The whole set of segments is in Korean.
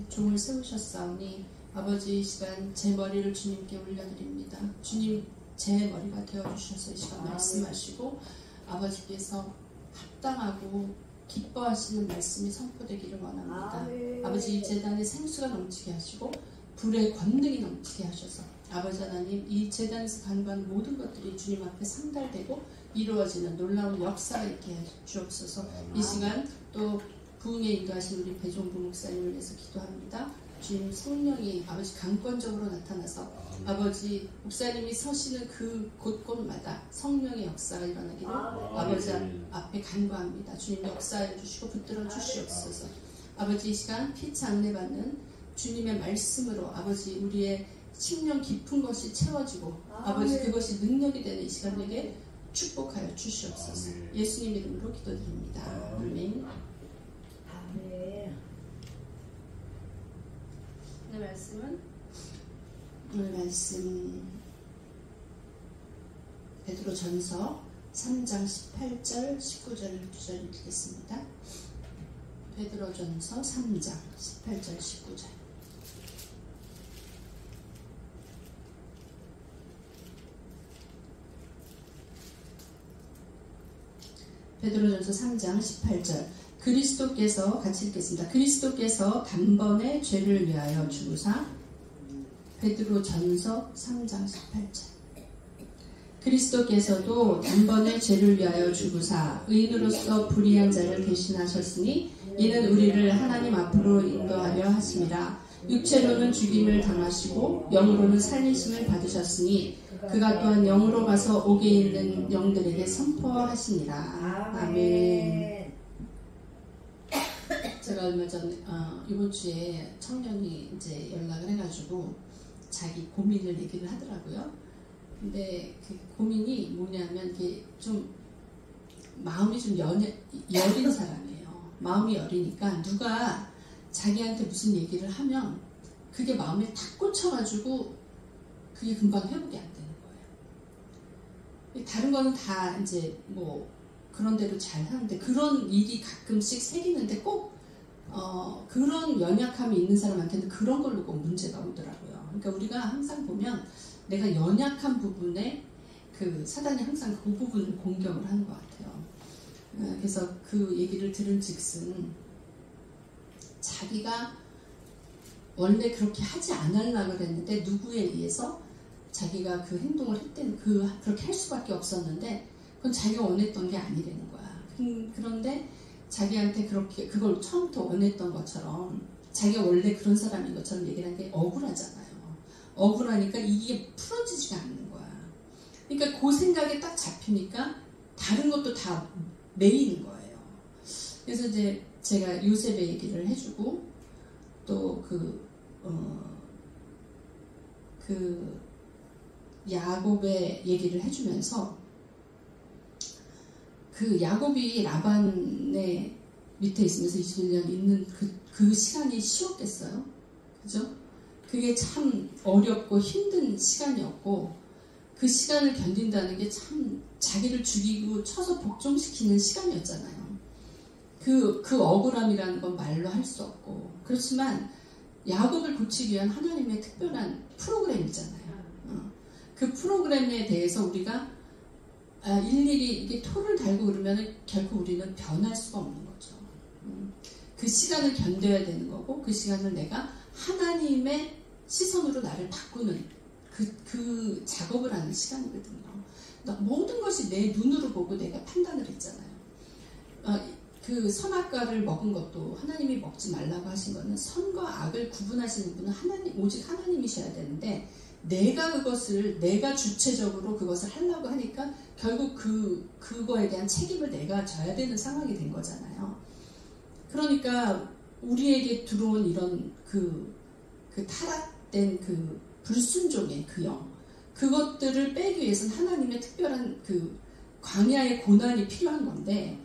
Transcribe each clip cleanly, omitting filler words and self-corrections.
종을 세우셨사오니 아버지, 이 시간 제 머리를 주님께 올려드립니다. 주님, 제 머리가 되어주셔서 이 시간 말씀하시고 아버지께서 합당하고 기뻐하시는 말씀이 선포되기를 원합니다. 아버지, 이 제단에 생수가 넘치게 하시고 불의 권능이 넘치게 하셔서 아버지 하나님, 이 제단에서 간구하는 모든 것들이 주님 앞에 상달되고 이루어지는 놀라운 역사가 있게 주옵소서. 이 시간 또 부흥에 인도하신 우리 배종부 목사님을 위해서 기도합니다. 주님, 성령이 아버지 강권적으로 나타나서 아버지 목사님이 서시는 그 곳곳마다 성령의 역사가 일어나기를 아버지 앞에 간구합니다. 주님, 역사해 주시고 붙들어 주시옵소서. 아버지, 이 시간 피치 안내받는 주님의 말씀으로 아버지 우리의 심령 깊은 것이 채워지고 아버지 그것이 능력이 되는 이 시간에게 축복하여 주시옵소서. 예수님 이름으로 기도드립니다. 아멘. 오늘 말씀 베드로전서 3장 18절 19절 2절 읽겠습니다. 베드로전서 3장 18절 19절. 베드로전서 3장 18절. 그리스도께서 같이 읽겠습니다. 그리스도께서 단번에 죄를 위하여 죽으사. 베드로전서 3장 18절. 그리스도께서도 단번에 죄를 위하여 죽으사 의인으로서 불의한 자를 대신하셨으니 이는 우리를 하나님 앞으로 인도하려 하심이라. 육체로는 죽임을 당하시고 영으로는 살리심을 받으셨으니 그가 또한 영으로 가서 옥에 있는 영들에게 선포하시니라. 아멘. 제가 얼마 전에 이번 주에 청년이 이제 연락을 해가지고 자기 고민을 얘기를 하더라고요. 근데 그 고민이 뭐냐면 이게 좀 마음이 좀 여린 사람이에요. 마음이 여리니까 누가 자기한테 무슨 얘기를 하면 그게 마음에 탁 꽂혀가지고 그게 금방 회복이 안 되는 거예요. 다른 거는 다 이제 뭐 그런 대로 잘 하는데 그런 일이 가끔씩 생기는데 꼭 그런 연약함이 있는 사람한테는 그런 걸로 꼭 문제가 오더라고요. 그러니까 우리가 항상 보면 내가 연약한 부분에 그 사단이 항상 그 부분을 공격을 하는 것 같아요. 그래서 그 얘기를 들은 즉슨 자기가 원래 그렇게 하지 않으려고 그랬는데 누구에 의해서 자기가 그 행동을 했대는 그렇게 할 수밖에 없었는데 그건 자기가 원했던 게 아니라는 거야. 그런데 자기한테 그렇게 그걸 처음부터 원했던 것처럼 자기가 원래 그런 사람인 것처럼 얘기를 하는 게 억울하잖아요. 억울하니까 이게 풀어지지가 않는 거야. 그러니까 그 생각에 딱 잡히니까 다른 것도 다 매이는 거예요. 그래서 이제 제가 요셉의 얘기를 해주고 또 그 야곱의 얘기를 해주면서 그 야곱이 라반의 밑에 있으면서 21년 있는 그 시간이 쉬웠겠어요? 그죠? 그게 참 어렵고 힘든 시간이었고 그 시간을 견딘다는 게 참 자기를 죽이고 쳐서 복종시키는 시간이었잖아요. 그 억울함이라는 건 말로 할 수 없고 그렇지만 야곱을 고치기 위한 하나님의 특별한 프로그램이잖아요. 그 프로그램에 대해서 우리가 일일이 이게 토를 달고 그러면 결국 우리는 변할 수가 없는 거죠. 그 시간을 견뎌야 되는 거고 그 시간을 내가 하나님의 시선으로 나를 바꾸는 그 작업을 하는 시간이거든요. 모든 것이 내 눈으로 보고 내가 판단을 했잖아요. 그 선악과를 먹은 것도 하나님이 먹지 말라고 하신 거는 선과 악을 구분하시는 분은 오직 하나님이셔야 되는데 내가 주체적으로 그것을 하려고 하니까 결국 그거에 대한 책임을 내가 져야 되는 상황이 된 거잖아요. 그러니까 우리에게 들어온 이런 그 타락된 그 불순종의 그 영, 그것들을 빼기 위해서는 하나님의 특별한 그 광야의 고난이 필요한 건데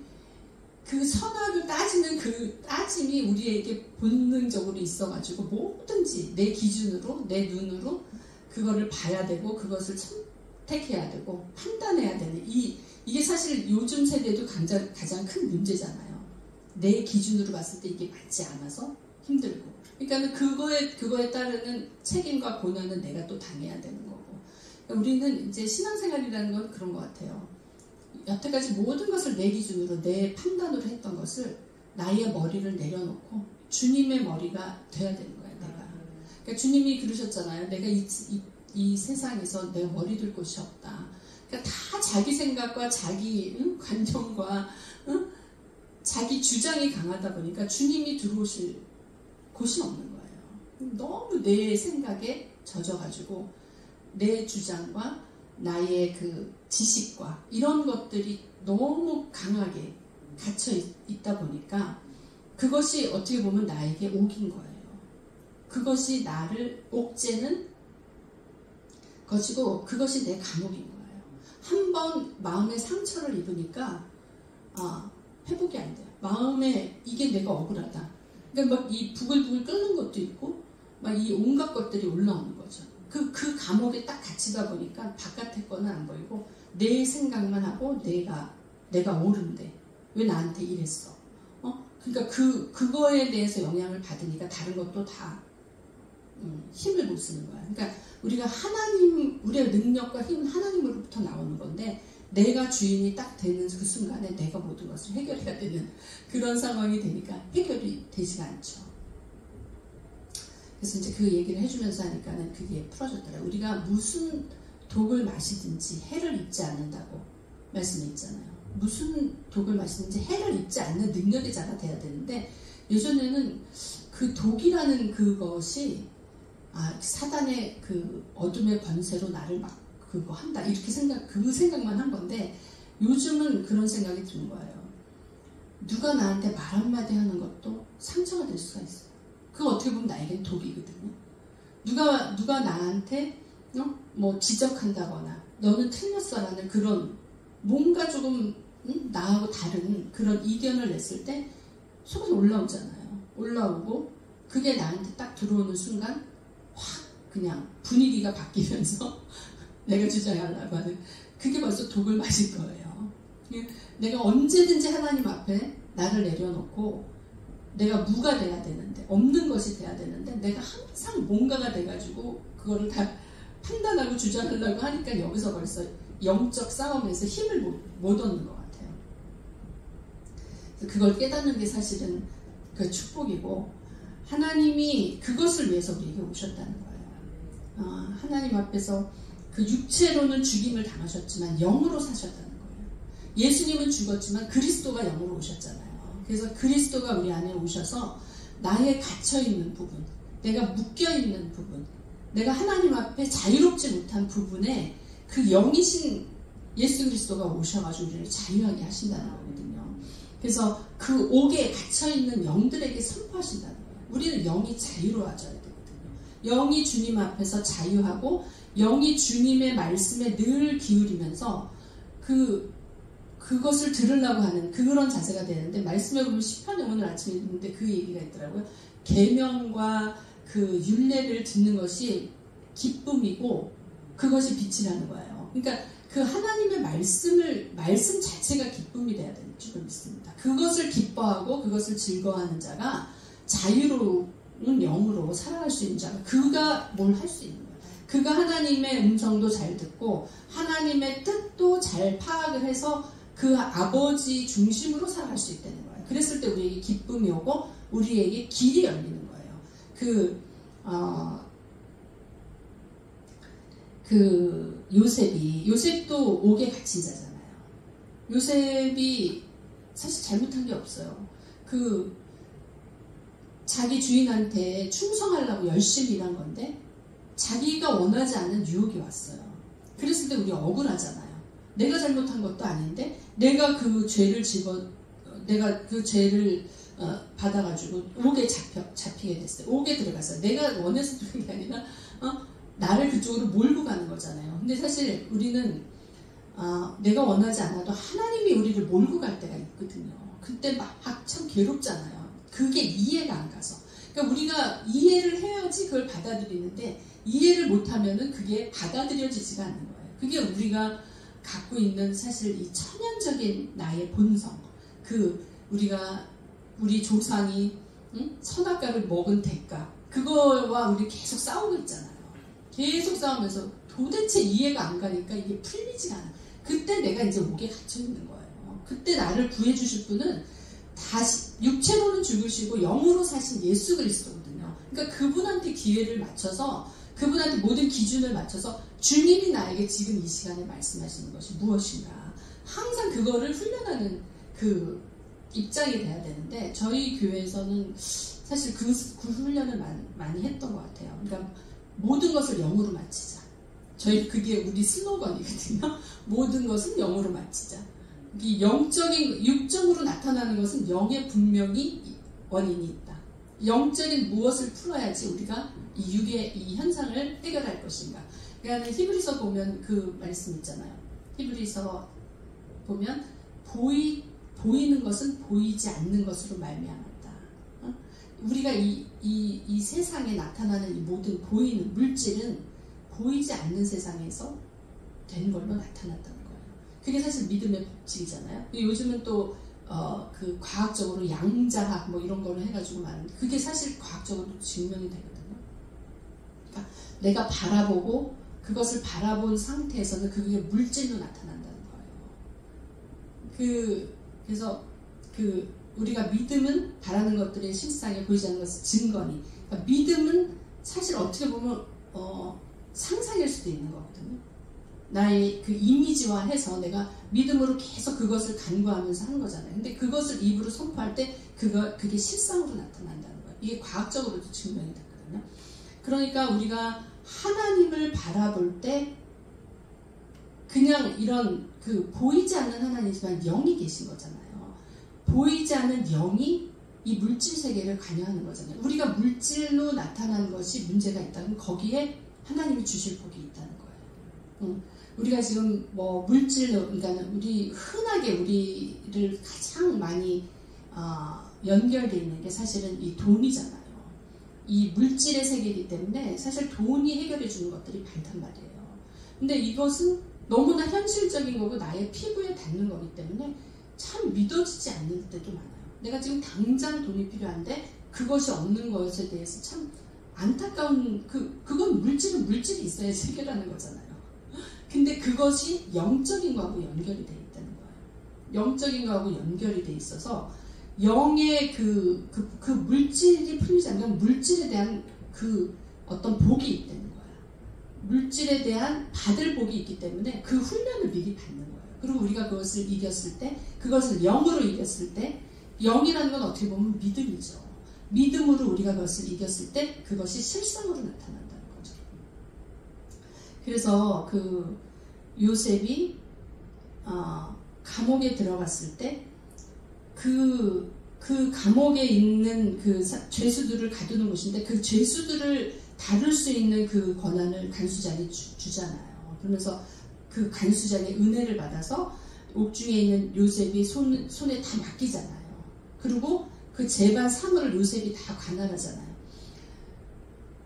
그 선악을 따지는 그 따짐이 우리에게 본능적으로 있어가지고 뭐든지 내 기준으로 내 눈으로 그거를 봐야 되고 그것을 선택해야 되고 판단해야 되는 이게 사실 요즘 세대도 가장 큰 문제잖아요. 내 기준으로 봤을 때 이게 맞지 않아서 힘들고 그러니까 그거에 따르는 책임과 고난은 내가 또 당해야 되는 거고. 그러니까 우리는 이제 신앙생활이라는 건 그런 것 같아요. 여태까지 모든 것을 내 기준으로 내 판단으로 했던 것을 나의 머리를 내려놓고 주님의 머리가 돼야 되는 거야, 내가. 그러니까 주님이 그러셨잖아요. 내가 이 세상에서 내 머리 둘 곳이 없다. 그러니까 다 자기 생각과 자기 관념과 자기 주장이 강하다 보니까 주님이 들어오실 곳이 없는 거예요. 너무 내 생각에 젖어가지고 내 주장과 나의 그 지식과 이런 것들이 너무 강하게 갇혀 있다 보니까 그것이 어떻게 보면 나에게 옥인 거예요. 그것이 나를 옥죄는 것이고 그것이 내 감옥인 거예요. 한번 마음에 상처를 입으니까 회복이 안 돼요. 마음에 이게 내가 억울하다. 그러니까 막 이 부글부글 끓는 것도 있고 막 이 온갖 것들이 올라오는 거죠. 그 감옥에 딱 갇히다 보니까 바깥의 거는 안 보이고 내 생각만 하고 내가 옳은데 왜 나한테 이랬어? 그러니까 그거에 대해서 영향을 받으니까 다른 것도 다 힘을 못 쓰는 거야. 그러니까 우리가 우리의 능력과 힘은 하나님으로부터 나오는 건데 내가 주인이 딱 되는 그 순간에 내가 모든 것을 해결해야 되는 그런 상황이 되니까 해결이 되지가 않죠. 그래서 이제 그 얘기를 해주면서 하니까는 그게 풀어졌더라고요. 우리가 무슨 독을 마시든지 해를 입지 않는다고 말씀이 있잖아요. 무슨 독을 마시든지 해를 입지 않는 능력의 자가 돼야 되는데 예전에는 그 독이라는 그것이 사단의 그 어둠의 권세로 나를 막 그거 한다 이렇게 그 생각만 한 건데 요즘은 그런 생각이 드는 거예요. 누가 나한테 말 한마디 하는 것도 상처가 될 수가 있어요. 그거 어떻게 보면 나에겐 독이거든요. 누가 나한테 뭐 지적한다거나 너는 틀렸어라는 그런 뭔가 조금 나하고 다른 그런 이견을 냈을 때 속에서 올라오잖아요. 올라오고 그게 나한테 딱 들어오는 순간 확 그냥 분위기가 바뀌면서 내가 주장하려고 하는 그게 벌써 독을 마실 거예요. 내가 언제든지 하나님 앞에 나를 내려놓고 내가 무가 돼야 되는데 없는 것이 돼야 되는데 내가 항상 뭔가가 돼가지고 그거를 다 판단하고 주장하려고 하니까 여기서 벌써 영적 싸움에서 힘을 못 얻는 것 같아요. 그걸 깨닫는 게 사실은 그 축복이고 하나님이 그것을 위해서 우리에게 오셨다는 거예요. 하나님 앞에서 그 육체로는 죽임을 당하셨지만 영으로 사셨다는 거예요. 예수님은 죽었지만 그리스도가 영으로 오셨잖아요. 그래서 그리스도가 우리 안에 오셔서 나의 갇혀있는 부분, 내가 묶여있는 부분, 내가 하나님 앞에 자유롭지 못한 부분에 그 영이신 예수 그리스도가 오셔가지고 우리를 자유하게 하신다는 거거든요. 그래서 그 옥에 갇혀있는 영들에게 선포하신다는 거예요. 우리는 영이 자유로워져야 되거든요. 영이 주님 앞에서 자유하고 영이 주님의 말씀에 늘 기울이면서 그것을 들으려고 하는 그런 자세가 되는데 말씀에 보면 시편에 오늘 아침에 읽는데 그 얘기가 있더라고요. 계명과 그 율례를 듣는 것이 기쁨이고 그것이 빛이라는 거예요. 그러니까 그 하나님의 말씀 자체가 기쁨이 돼야 되는 줄 믿습니다. 그것을 기뻐하고 그것을 즐거워하는 자가 자유로운 영으로 살아갈 수 있는 자가 그가 뭘 할 수 있는 거예요. 그가 하나님의 음성도 잘 듣고 하나님의 뜻도 잘 파악을 해서 그 아버지 중심으로 살아갈 수 있다는 거예요. 그랬을 때 우리에게 기쁨이 오고 우리에게 길이 열리는 거예요. 요셉도 옥에 갇힌 자잖아요. 요셉이 사실 잘못한 게 없어요. 자기 주인한테 충성하려고 열심히 일한 건데 자기가 원하지 않은 유혹이 왔어요. 그랬을 때 우리 억울하잖아요. 내가 잘못한 것도 아닌데 내가 그 죄를 받아가지고 옥에 잡히게 됐어요. 옥에 들어갔어요. 내가 원해서 들어간 게 아니라 나를 그쪽으로 몰고 가는 거잖아요. 근데 사실 우리는 내가 원하지 않아도 하나님이 우리를 몰고 갈 때가 있거든요. 그때 막 참 괴롭잖아요. 그게 이해가 안 가서. 그러니까 우리가 이해를 해야지 그걸 받아들이는데 이해를 못하면은 그게 받아들여지지가 않는 거예요. 그게 우리가 갖고 있는 사실 이 천연적인 나의 본성. 우리 조상이 응? 선악과를 먹은 대가. 그거와 우리 계속 싸우고 있잖아요. 계속 싸우면서 도대체 이해가 안 가니까 이게 풀리지가 않아. 그때 내가 이제 옥에 갇혀 있는 거예요. 그때 나를 구해주실 분은 다시 육체로는 죽으시고 영으로 사신 예수 그리스도거든요. 그러니까 그분한테 기회를 맞춰서, 그분한테 모든 기준을 맞춰서 주님이 나에게 지금 이 시간에 말씀하시는 것이 무엇인가, 항상 그거를 훈련하는 그 입장이 돼야 되는데, 저희 교회에서는 사실 그 훈련을 많이 했던 것 같아요. 그러니까 모든 것을 영으로 마치자. 그게 우리 슬로건이거든요. 모든 것은 영으로 마치자. 이 영적인, 육적으로 나타나는 것은 영에 분명히 원인이 있다. 영적인 무엇을 풀어야지 우리가 이 육의 이 현상을 해결할 것인가. 그러니까 히브리서 보면 그 말씀 있잖아요. 히브리서 보면 보이는 것은 보이지 않는 것으로 말미암았다. 우리가 이 세상에 나타나는 이 모든 보이는 물질은 보이지 않는 세상에서 된 걸로 나타났다는 거예요. 그게 사실 믿음의 법칙이잖아요. 요즘은 또 그 과학적으로 양자학 뭐 이런 거를 해가지고 말하는, 그게 사실 과학적으로 증명이 되거든요. 그러니까 내가 바라보고 그것을 바라본 상태에서는 그게 물질로 나타난다는 거예요. 그래서 우리가 믿음은 바라는 것들의 실상에 보이지 않는 것을 증거니. 그러니까 믿음은 사실 어떻게 보면 상상일 수도 있는 거거든요. 나의 그 이미지화해서 내가 믿음으로 계속 그것을 간구하면서 하는 거잖아요. 근데 그것을 입으로 선포할 때 그게 실상으로 나타난다는 거예요. 이게 과학적으로도 증명이 됐거든요. 그러니까 우리가 하나님을 바라볼 때 그냥 이런 보이지 않는 하나님이지만 영이 계신 거잖아요. 보이지 않는 영이 이 물질 세계를 관여하는 거잖아요. 우리가 물질로 나타나는 것이 문제가 있다면 거기에 하나님이 주실 복이 있다는 거예요. 우리가 지금 뭐 물질로, 그러니까 우리 흔하게 우리를 가장 많이 연결되어 있는 게 사실은 이 돈이잖아요. 이 물질의 세계이기 때문에 사실 돈이 해결해 주는 것들이 많단 말이에요. 근데 이것은 너무나 현실적인 거고 나의 피부에 닿는 거기 때문에 참 믿어지지 않는 때도 많아요. 내가 지금 당장 돈이 필요한데 그것이 없는 것에 대해서 참 안타까운, 그건 물질은 물질이 있어야지 해결하는 거잖아요. 근데 그것이 영적인 거하고 연결이 돼 있다는 거예요. 영적인 거하고 연결이 돼 있어서 영의 그 물질이 풀리지 않으면 물질에 대한 그 어떤 복이 있다는 거예요. 물질에 대한 받을 복이 있기 때문에 그 훈련을 미리 받는 거예요. 그리고 우리가 그것을 이겼을 때, 그것을 영으로 이겼을 때, 영이라는 건 어떻게 보면 믿음이죠. 믿음으로 우리가 그것을 이겼을 때 그것이 실상으로 나타난다는 거죠. 그래서 요셉이 감옥에 들어갔을 때 그 감옥에 있는 죄수들을 가두는 곳인데 그 죄수들을 다룰 수 있는 그 권한을 간수장이 주잖아요. 그러면서 그 간수장의 은혜를 받아서 옥중에 있는 요셉이 손에 다 맡기잖아요. 그리고 그 재반 사물을 요셉이 다 관할하잖아요.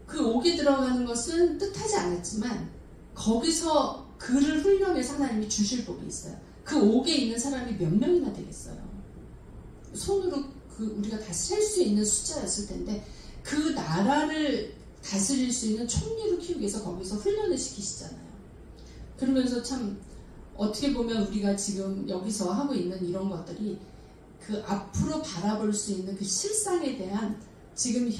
그 옥에 들어가는 것은 뜻하지 않았지만 거기서 그를 훈련해서 하나님이 주실 복이 있어요. 그 옥에 있는 사람이 몇 명이나 되겠어요. 손으로 우리가 다 셀 수 있는 숫자였을 텐데 그 나라를 다스릴 수 있는 총리로 키우기 위해서 거기서 훈련을 시키시잖아요. 그러면서 참 어떻게 보면 우리가 지금 여기서 하고 있는 이런 것들이 그 앞으로 바라볼 수 있는 그 실상에 대한 지금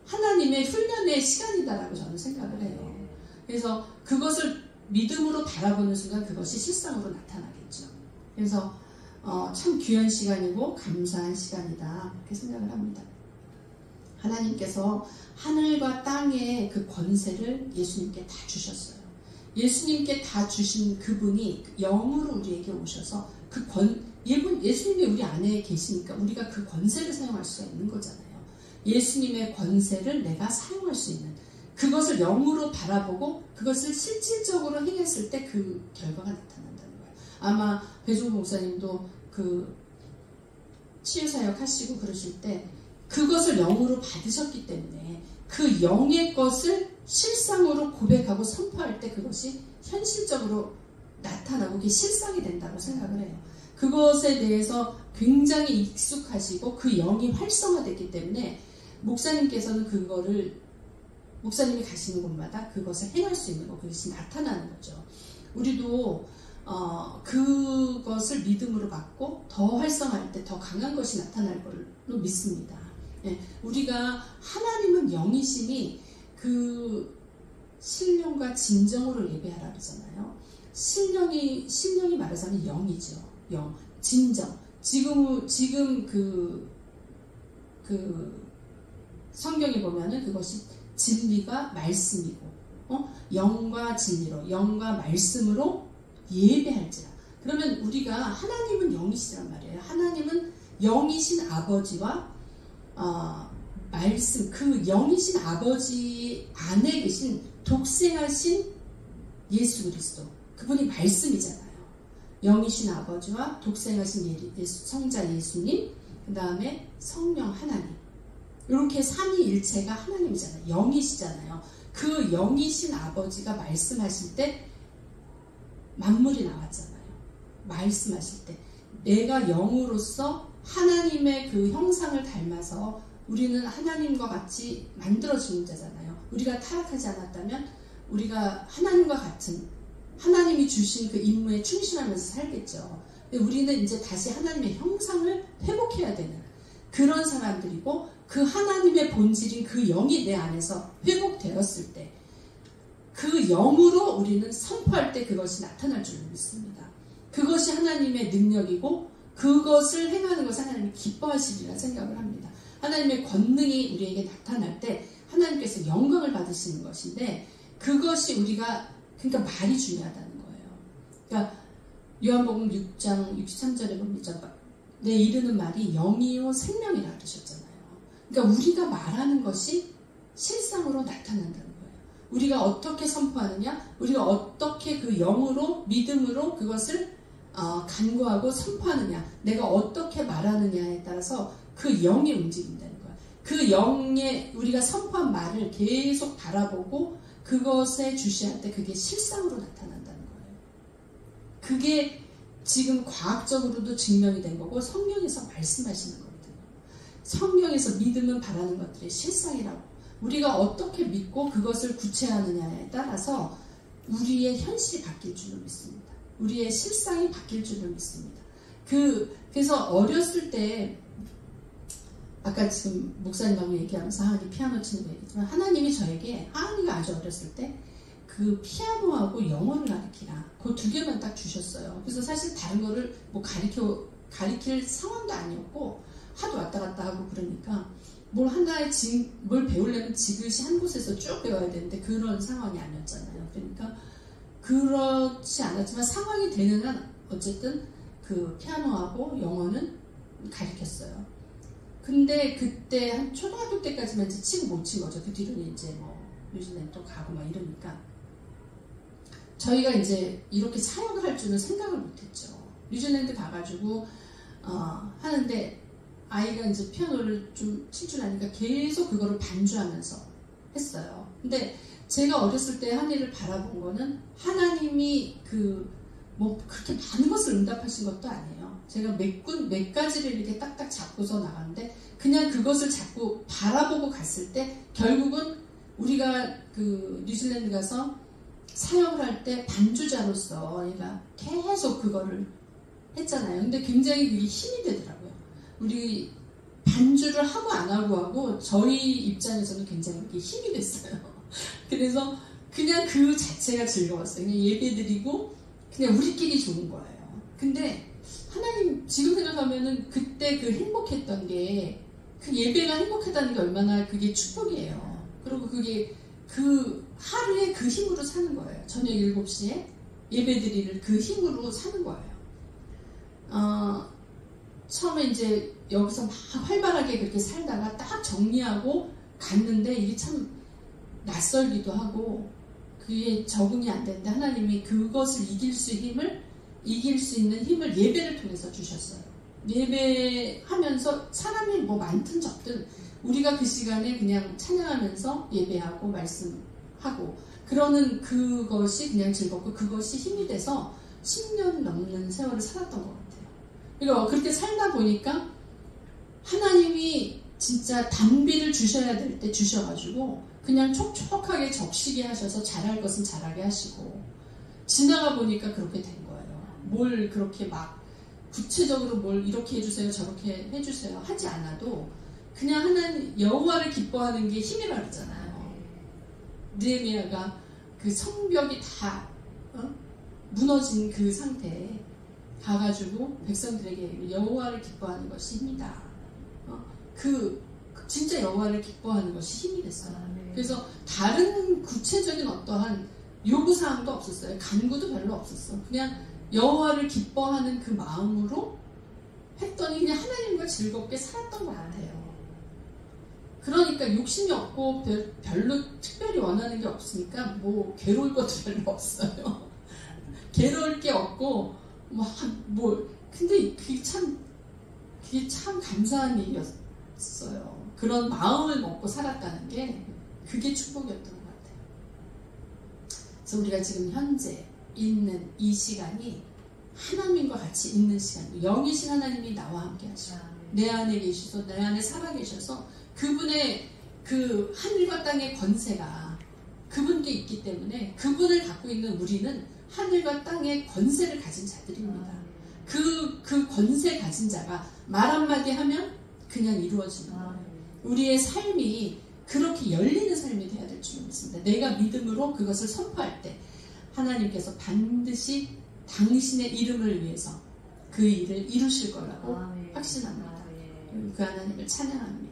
하나님의 훈련의 시간이다라고 저는 생각을 해요. 그래서 그것을 믿음으로 바라보는 순간 그것이 실상으로 나타나겠죠. 그래서 참 귀한 시간이고 감사한 시간이다 그렇게 생각을 합니다. 하나님께서 하늘과 땅의 그 권세를 예수님께 다 주셨어요. 예수님께 다 주신 그분이 영으로 우리에게 오셔서 예수님이 우리 안에 계시니까 우리가 그 권세를 사용할 수가 있는 거잖아요. 예수님의 권세를 내가 사용할 수 있는, 그것을 영으로 바라보고 그것을 실질적으로 행했을 때 그 결과가 나타난다는 거예요. 아마 배종호 목사님도 그 치유사역 하시고 그러실 때 그것을 영으로 받으셨기 때문에 그 영의 것을 실상으로 고백하고 선포할 때 그것이 현실적으로 나타나고 그게 실상이 된다고 생각을 해요. 그것에 대해서 굉장히 익숙하시고 그 영이 활성화됐기 때문에 목사님께서는 그거를 목사님이 가시는 곳마다 그것을 행할 수 있는 거, 그것이 나타나는 거죠. 우리도 그것을 믿음으로 받고 더 활성화할 때 더 강한 것이 나타날 걸로 믿습니다. 예, 우리가 하나님은 영이시니 그 신령과 진정으로 예배하라 그러잖아요. 신령이 말하자면 영이죠. 영, 진정. 지금 그 성경에 보면은 그것이 진리가 말씀이고, 영과 진리로, 영과 말씀으로 예배할지라. 그러면 우리가 하나님은 영이시란 말이에요. 하나님은 영이신 아버지와 말씀, 그 영이신 아버지 안에 계신 독생하신 예수 그리스도, 그분이 말씀이잖아요. 영이신 아버지와 독생하신 성자 예수님, 그 다음에 성령 하나님, 이렇게 삼위일체가 하나님이잖아요. 영이시잖아요. 그 영이신 아버지가 말씀하실 때 만물이 나왔잖아요. 말씀하실 때 내가 영으로서 하나님의 그 형상을 닮아서 우리는 하나님과 같이 만들어지는 자잖아요. 우리가 타락하지 않았다면 우리가 하나님과 같은, 하나님이 주신 그 임무에 충실하면서 살겠죠. 근데 우리는 이제 다시 하나님의 형상을 회복해야 되는 그런 사람들이고, 그 하나님의 본질인 그 영이 내 안에서 회복되었을 때 그 영으로 우리는 선포할 때 그것이 나타날 줄 믿습니다. 그것이 하나님의 능력이고 그것을 행하는 것을 하나님이 기뻐하시리라 생각을 합니다. 하나님의 권능이 우리에게 나타날 때 하나님께서 영광을 받으시는 것인데, 그것이 우리가, 그러니까 말이 중요하다는 거예요. 그러니까 요한복음 6장 63절에 보면 내 이르는 말이 영이요 생명이라 그러셨잖아요. 그러니까 우리가 말하는 것이 실상으로 나타난다는 거예요. 우리가 어떻게 선포하느냐, 우리가 어떻게 그 영으로 믿음으로 그것을 간구하고 선포하느냐, 내가 어떻게 말하느냐에 따라서 그 영이 움직인다는 거예요. 그 영에 우리가 선포한 말을 계속 바라보고 그것에 주시할 때 그게 실상으로 나타난다는 거예요. 그게 지금 과학적으로도 증명이 된 거고 성경에서 말씀하시는 거거든요. 성경에서 믿음은 바라는 것들의 실상이라고. 우리가 어떻게 믿고 그것을 구체하느냐에 따라서 우리의 현실이 바뀔 줄로 믿습니다. 우리의 실상이 바뀔 줄로 믿습니다. 그래서 어렸을 때, 아까 지금 목사님하고 얘기하면서 하은이 피아노 치는 거 얘기했지만, 하나님이 저에게, 하은이가 아주 어렸을 때 그 피아노하고 영어를 가르치라, 그 두 개만 딱 주셨어요. 그래서 사실 다른 거를 뭐 가르칠 상황도 아니었고, 하도 왔다 갔다 하고 그러니까 뭘 배우려면 지그시 한 곳에서 쭉 배워야 되는데 그런 상황이 아니었잖아요. 그러니까 그렇지 않았지만 상황이 되는 한 어쨌든 그 피아노하고 영어는 가르쳤어요. 근데 그때 한 초등학교 때까지만 이제 치고 못 친 거죠. 그 뒤로는 이제 뭐 뉴질랜드 가고 막 이러니까 저희가 이제 이렇게 사역을 할 줄은 생각을 못 했죠. 뉴질랜드 가가지고 하는데 아이가 이제 피아노를 좀 칠 줄 아니까 계속 그거를 반주하면서 했어요. 근데 제가 어렸을 때 하늘을 바라본 거는 하나님이 뭐 그렇게 많은 것을 응답하신 것도 아니에요. 제가 몇 가지를 이렇게 딱딱 잡고서 나갔는데 그냥 그것을 자꾸 바라보고 갔을 때 결국은 우리가 그 뉴질랜드 가서 사역을 할 때 반주자로서 얘가 계속 그거를 했잖아요. 근데 굉장히 그게 힘이 되더라고요. 우리 반주를 하고 안 하고 저희 입장에서는 굉장히 그게 힘이 됐어요. 그래서 그냥 그 자체가 즐거웠어요. 그냥 예배드리고 그냥 우리끼리 좋은 거예요. 근데 하나님 지금 생각하면은 그때 그 행복했던 게 그 예배가 행복하다는 게 얼마나 그게 축복이에요. 그리고 그게 그 하루에 그 힘으로 사는 거예요. 저녁 7시에 예배드리는 그 힘으로 사는 거예요. 처음에 이제 여기서 막 활발하게 그렇게 살다가 딱 정리하고 갔는데 이게 참 낯설기도 하고 그게 적응이 안 되는데 하나님이 그것을 이길 수 있는 힘을 예배를 통해서 주셨어요. 예배하면서 사람이 뭐 많든 적든 우리가 그 시간에 그냥 찬양하면서 예배하고 말씀하고 그러는 그것이 그냥 즐겁고 그것이 힘이 돼서 10년 넘는 세월을 살았던 것 같아요. 그러니까 그렇게 살다 보니까 하나님이 진짜 단비를 주셔야 될 때 주셔가지고 그냥 촉촉하게 적시게 하셔서 잘할 것은 잘하게 하시고, 지나가 보니까 그렇게 된 거예요. 뭘 그렇게 막 구체적으로 뭘 이렇게 해주세요 저렇게 해주세요 하지 않아도 그냥 하나님 여호와를 기뻐하는 게 힘이라 그랬잖아요. 느헤미야가 그 성벽이 다 무너진 그 상태에 가가지고 백성들에게 여호와를 기뻐하는 것이 힘이다. 진짜 여호와를 기뻐하는 것이 힘이 됐어요. 그래서 다른 구체적인 어떠한 요구사항도 없었어요. 간구도 별로 없었어. 그냥 여호와를 기뻐하는 그 마음으로 했더니 그냥 하나님과 즐겁게 살았던 것 같아요. 그러니까 욕심이 없고 별로 특별히 원하는 게 없으니까 뭐 괴로울 것도 별로 없어요. 괴로울 게 없고 근데 그게 참 감사한 일이었어요. 그런 마음을 먹고 살았다는 게 그게 축복이었던 것 같아요. 그래서 우리가 지금 현재 있는 이 시간이 하나님과 같이 있는 시간이에요. 영이신 하나님이 나와 함께 하시고 내 안에 계셔서 내 안에 살아 계셔서 그분의 그 하늘과 땅의 권세가 그분께 있기 때문에 그분을 갖고 있는 우리는 하늘과 땅의 권세를 가진 자들입니다. 그 권세 가진 자가 말 한마디 하면 그냥 이루어지는 거예요. 우리의 삶이 그렇게 열리는 삶이 돼야 될 줄 믿습니다. 내가 믿음으로 그것을 선포할 때 하나님께서 반드시 당신의 이름을 위해서 그 일을 이루실 거라고 확신합니다. 그 하나님을 찬양합니다.